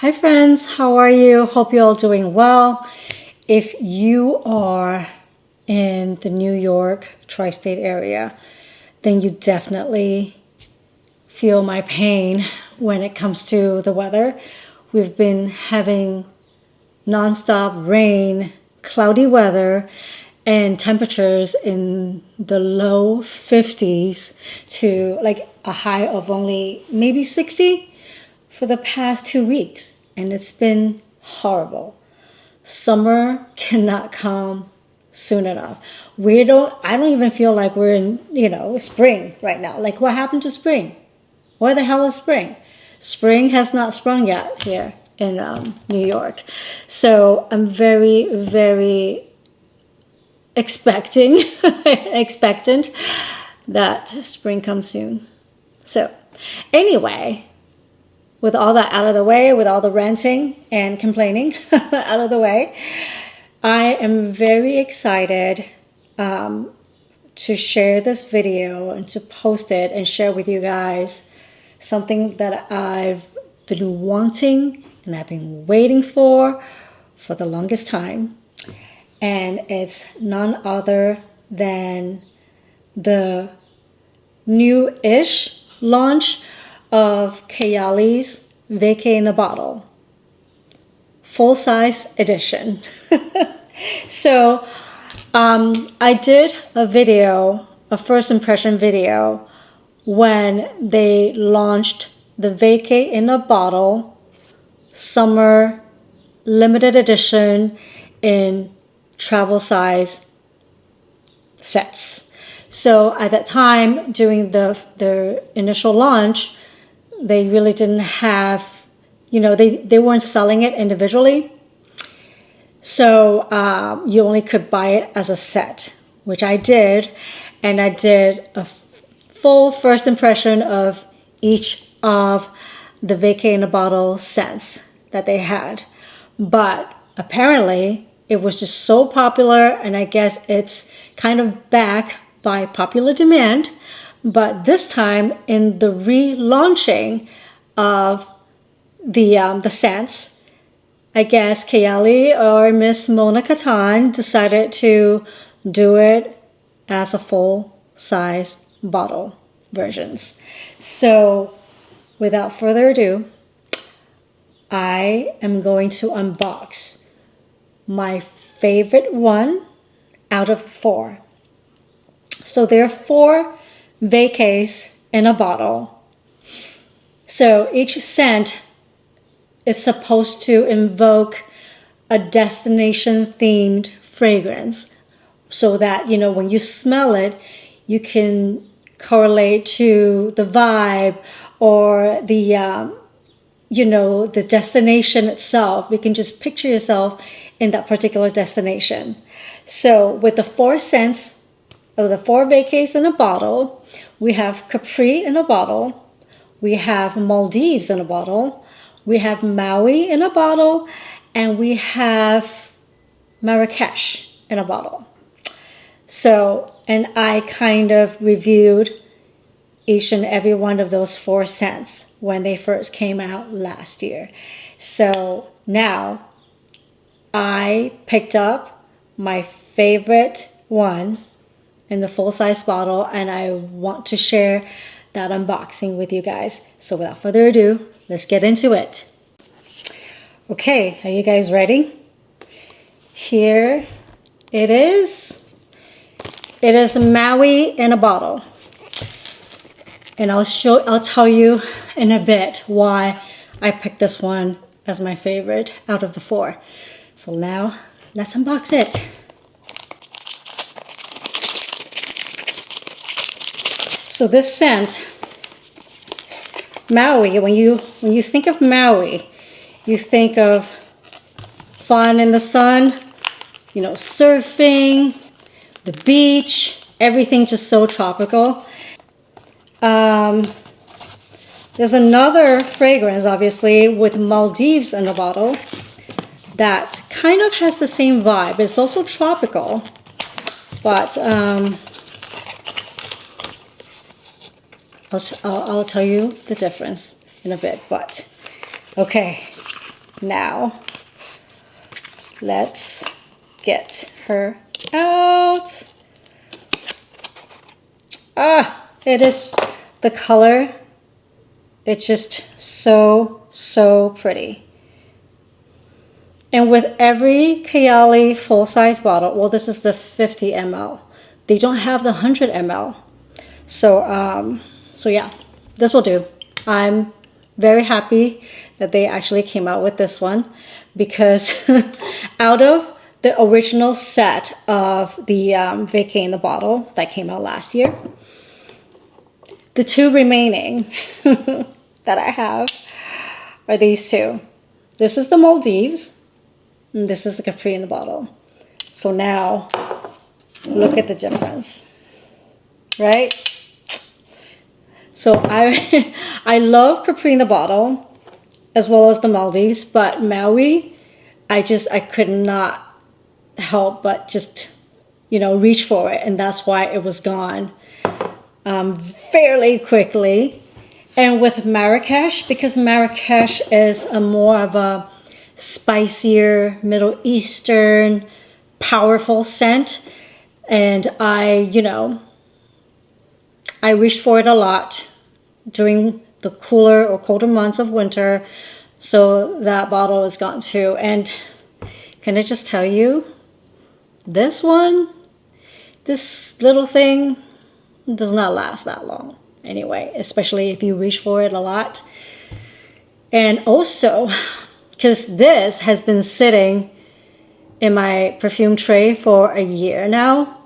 Hi friends, how are you? Hope you're all doing well. If you are in the New York tri-state area, then you definitely feel my pain when it comes to the weather. We've been having nonstop rain, cloudy weather, and temperatures in the low 50s to like a high of only maybe 60 for the past 2 weeks, and it's been horrible. Summer cannot come soon enough. I don't even feel like we're in, spring right now. Like, what happened to spring? Where the hell is spring? Spring has not sprung yet here in New York. So I'm very, very expectant that spring comes soon. So anyway, with all that out of the way, with all the ranting and complaining out of the way, I am very excited to share this video and to post it and share with you guys something that I've been wanting and I've been waiting for the longest time. And it's none other than the new-ish launch of Kayali's VACAY in a Bottle, full-size edition. So I did a first impression video, when they launched the VACAY in a Bottle summer limited edition in travel size sets. So at that time, during the initial launch, they really didn't have, they weren't selling it individually. So you only could buy it as a set, which I did. And I did a full first impression of each of the VACAY in a Bottle scents that they had. But apparently it was just so popular, and I guess it's kind of back by popular demand. But this time, in the relaunching of the scents, I guess Kayali or Miss Mona Katan decided to do it as a full-size bottle versions. So without further ado, I am going to unbox my favorite one out of 4. So there are 4 VACAYs in a bottle. So each scent is supposed to invoke a destination-themed fragrance, so that, when you smell it, you can correlate to the vibe or the destination itself. You can just picture yourself in that particular destination. So with the 4 scents of the 4 VACAYs in a bottle, we have Capri in a bottle, we have Maldives in a bottle, we have Maui in a bottle, and we have Marrakkesh in a bottle. So, and I kind of reviewed each and every one of those 4 scents when they first came out last year. So now I picked up my favorite one in the full-size bottle, and I want to share that unboxing with you guys. So without further ado, let's get into it. Okay, are you guys ready? Here it is. It is Maui in a bottle. And I'll tell you in a bit why I picked this one as my favorite out of the 4. So now let's unbox it. So this scent, Maui, when you think of Maui, you think of fun in the sun, surfing, the beach, everything just so tropical. There's another fragrance, obviously, with Maldives in the bottle that kind of has the same vibe. It's also tropical, but I'll tell you the difference in a bit. But okay, Now, let's get her out. It is the color. It's just so pretty. And with every Kayali full-size bottle, well, this is the 50 ml. They don't have the 100 ml. So, so yeah, this will do. I'm very happy that they actually came out with this one, because out of the original set of the VACAY in the Bottle that came out last year, the two remaining that I have are these two. This is the Maldives, and this is the Capri in the Bottle. So now, look at the difference, right? So I love Capri in the Bottle as well as the Maldives, but Maui, I could not help but just, you know, reach for it, and that's why it was gone fairly quickly. And with Marrakkesh, because Marrakkesh is a more of a spicier Middle Eastern powerful scent, and I reached for it a lot during the cooler or colder months of winter, so that bottle is gone too. And can I just tell you, this little thing does not last that long anyway, especially if you reach for it a lot. And also, because this has been sitting in my perfume tray for a year now,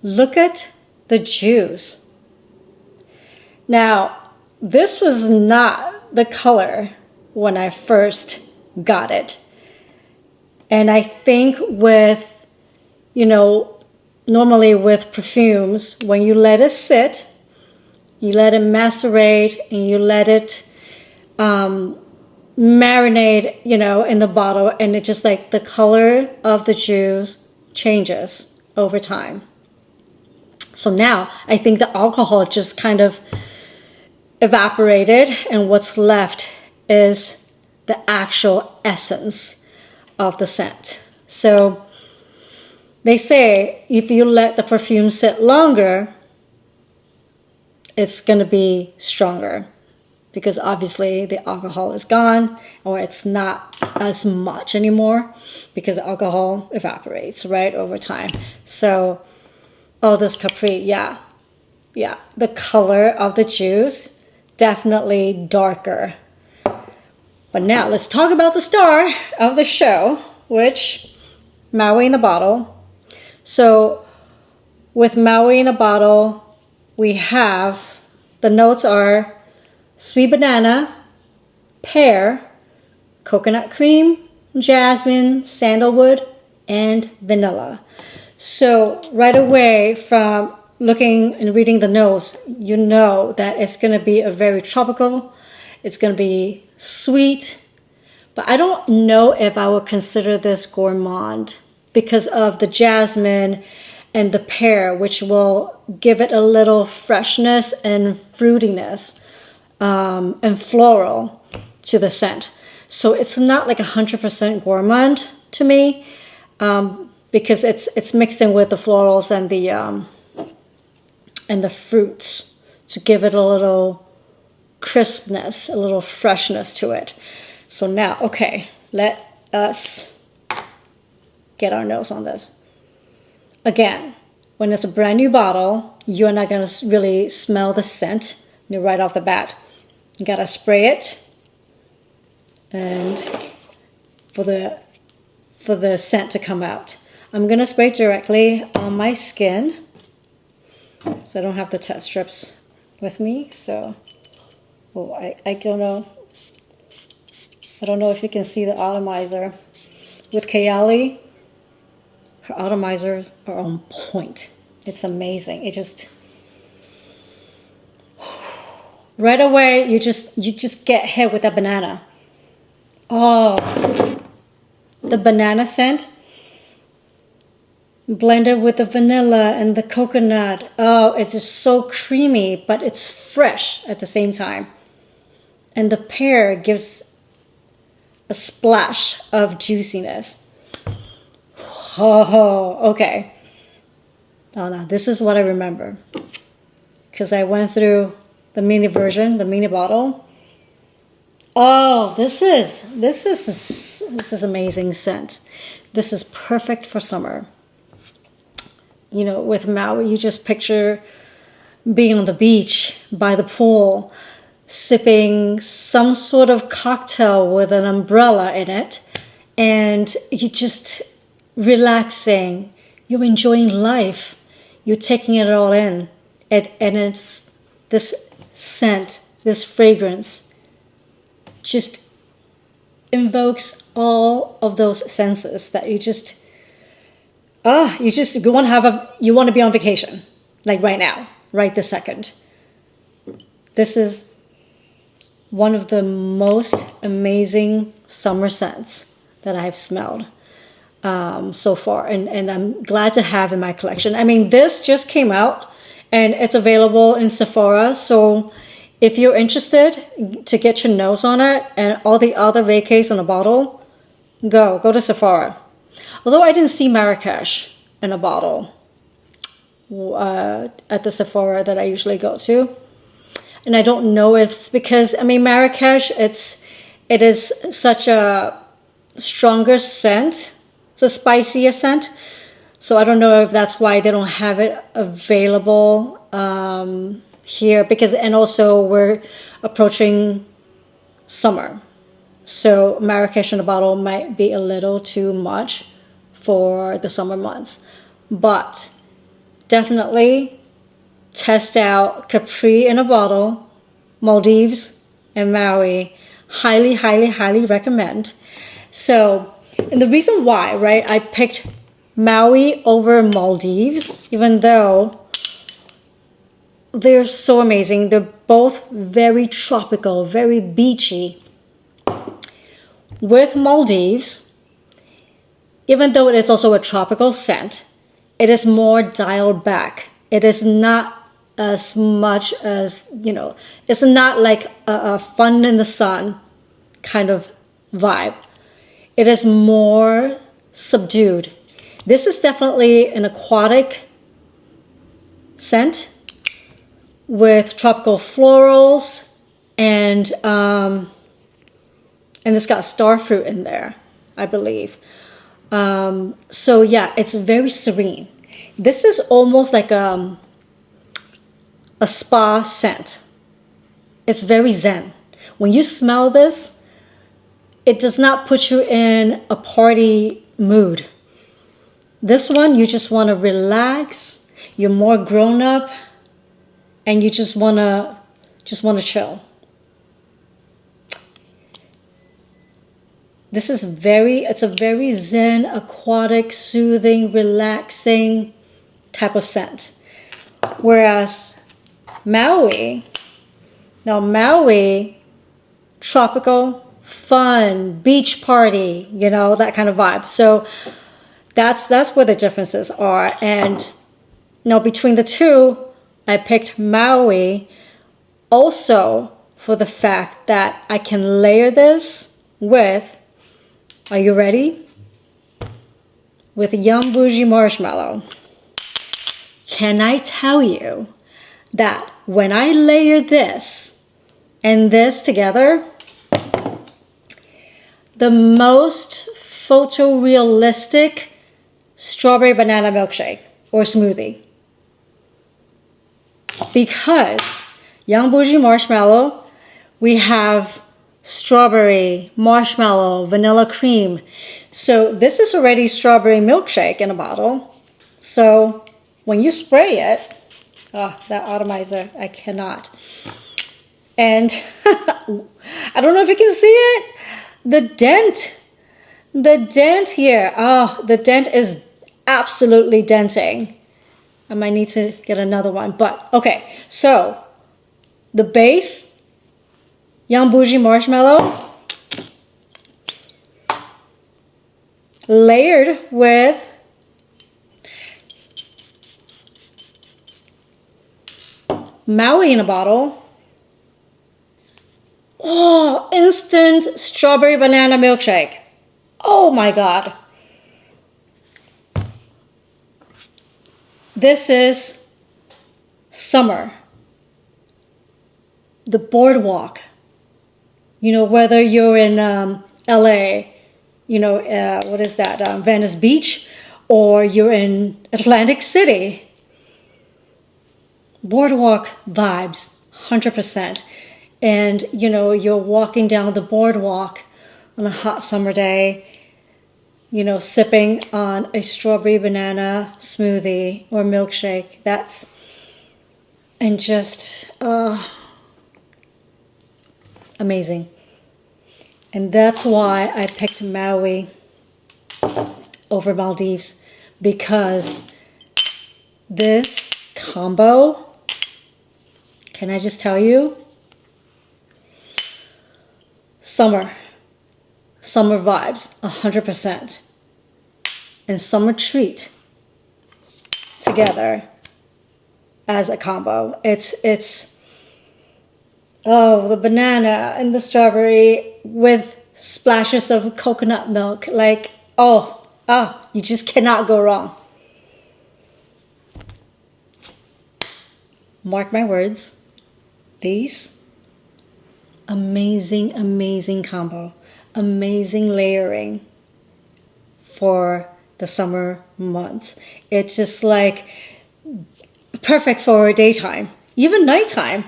look at the juice. Now, this was not the color when I first got it. And I think with, normally with perfumes, when you let it sit, you let it macerate, and you let it marinate, in the bottle, and it just like the color of the juice changes over time. So now I think the alcohol just kind of evaporated, and what's left is the actual essence of the scent. So they say if you let the perfume sit longer, it's going to be stronger, because obviously the alcohol is gone, or it's not as much anymore, because the alcohol evaporates, right, over time. So, this Capri, yeah, the color of the juice, definitely darker. But now let's talk about the star of the show, which Maui in a Bottle. So with Maui in a Bottle, we have, the notes are sweet banana, pear, coconut cream, jasmine, sandalwood, and vanilla. So right away from looking and reading the notes, you know that it's going to be a very tropical, it's going to be sweet, but I don't know if I would consider this gourmand because of the jasmine and the pear, which will give it a little freshness and fruitiness and floral to the scent. So it's not like 100% gourmand to me, because it's mixed in with the florals and the fruits to give it a little crispness, a little freshness to it. So now, okay, let us get our nose on this. Again, when it's a brand new bottle, you're not going to really smell the scent right off the bat. You got to spray it, and for the scent to come out. I'm going to spray directly on my skin, so I don't have the test strips with me. So, I don't know. I don't know if you can see the atomizer. With Kayali, her atomizers are on point. It's amazing. It just, right away, you just get hit with that banana. Oh, the banana scent blended with the vanilla and the coconut. Oh, it's just so creamy, but it's fresh at the same time. And the pear gives a splash of juiciness. Oh, okay. Oh, no, this is what I remember. Because I went through the mini version, the mini bottle. Oh, this is amazing scent. This is perfect for summer. You know, with Maui, you just picture being on the beach by the pool, sipping some sort of cocktail with an umbrella in it, and you just relaxing. You're enjoying life. You're taking it all in, and it's this scent, this fragrance, just invokes all of those senses that you want to be on vacation, like right now, right this second. This is one of the most amazing summer scents that I've smelled so far, and I'm glad to have in my collection. I mean, this just came out, and it's available in Sephora, so if you're interested to get your nose on it and all the other vacays in a bottle, go to Sephora. Although I didn't see Marrakkesh in a bottle at the Sephora that I usually go to. And I don't know if it's because, I mean, Marrakkesh, it is such a stronger scent. It's a spicier scent. So I don't know if that's why they don't have it available here. And also we're approaching summer. So Marrakkesh in a bottle might be a little too much for the summer months. But definitely test out Capri in a bottle, Maldives, and Maui. Highly, highly, highly recommend. So, and the reason why, right, I picked Maui over Maldives, even though they're so amazing. They're both very tropical, very beachy. With Maldives, even though it is also a tropical scent, it is more dialed back. It is not as much as, it's not like a fun in the sun kind of vibe. It is more subdued. This is definitely an aquatic scent with tropical florals, and it's got star fruit in there, I believe. So yeah, it's very serene. This is almost like a spa scent. It's very zen. When you smell this, it does not put you in a party mood. This one, you just want to relax. You're more grown up, and you just want to chill. It's a very zen, aquatic, soothing, relaxing type of scent. Whereas Maui, tropical, fun, beach party, that kind of vibe. So that's where the differences are. And now between the two, I picked Maui also for the fact that I can layer this with, are you ready? With Yum Boujee Marshmallow. Can I tell you that when I layer this and this together, the most photorealistic strawberry banana milkshake or smoothie. Because Yum Boujee Marshmallow, we have strawberry, marshmallow, vanilla cream. So this is already strawberry milkshake in a bottle. So when you spray it, that atomizer, I cannot. And I don't know if you can see it. The dent here, the dent is absolutely denting. I might need to get another one, but okay. So the base, Yum Boujee Marshmallow, layered with Maui in a bottle, Oh, instant strawberry banana milkshake. Oh my God. This is summer. The boardwalk. You know, whether you're in LA, you know, what is that, Venice Beach, or you're in Atlantic City. Boardwalk vibes, 100%. And, you know, you're walking down the boardwalk on a hot summer day, you know, sipping on a strawberry banana smoothie or milkshake. And just amazing. And that's why I picked Maui over Maldives, because this combo, can I just tell you, summer vibes, 100%, and summer treat together as a combo. It's oh, the banana and the strawberry with splashes of coconut milk, like you just cannot go wrong. Mark my words, these amazing combo, amazing layering for the summer months. It's just like perfect for daytime, even nighttime.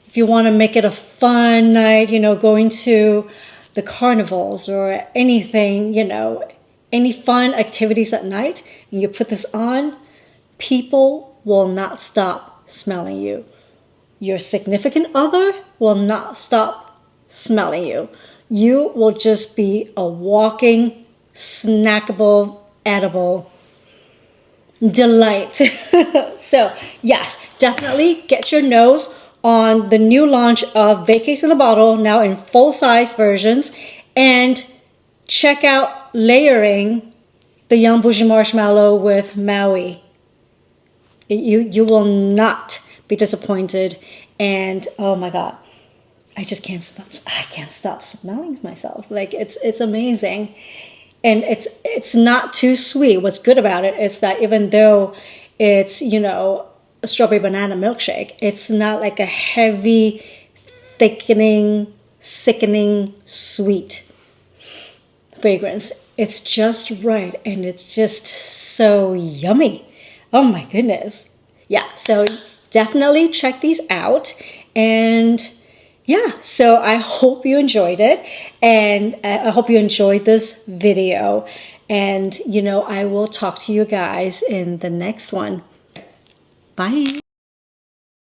If you want to make it a fun night, you know, going to the carnivals or anything, you know, any fun activities at night, and you put this on, people will not stop smelling you. Your significant other will not stop smelling you. You will just be a walking, snackable, edible delight. So yes, definitely get your nose on the new launch of VACAY in a Bottle, now in full-size versions, and check out layering the Yum Boujee Marshmallow with Maui. You will not be disappointed, and oh my God, I can't stop smelling myself. Like it's amazing, and it's not too sweet. What's good about it is that even though it's, you know, a strawberry banana milkshake, it's not like a heavy, thickening, sickening, sweet fragrance. It's just right, and it's just so yummy. Oh my goodness. Yeah, so definitely check these out. And yeah, so I hope you enjoyed it, and I hope you enjoyed this video. And, you know, I will talk to you guys in the next one. Bye.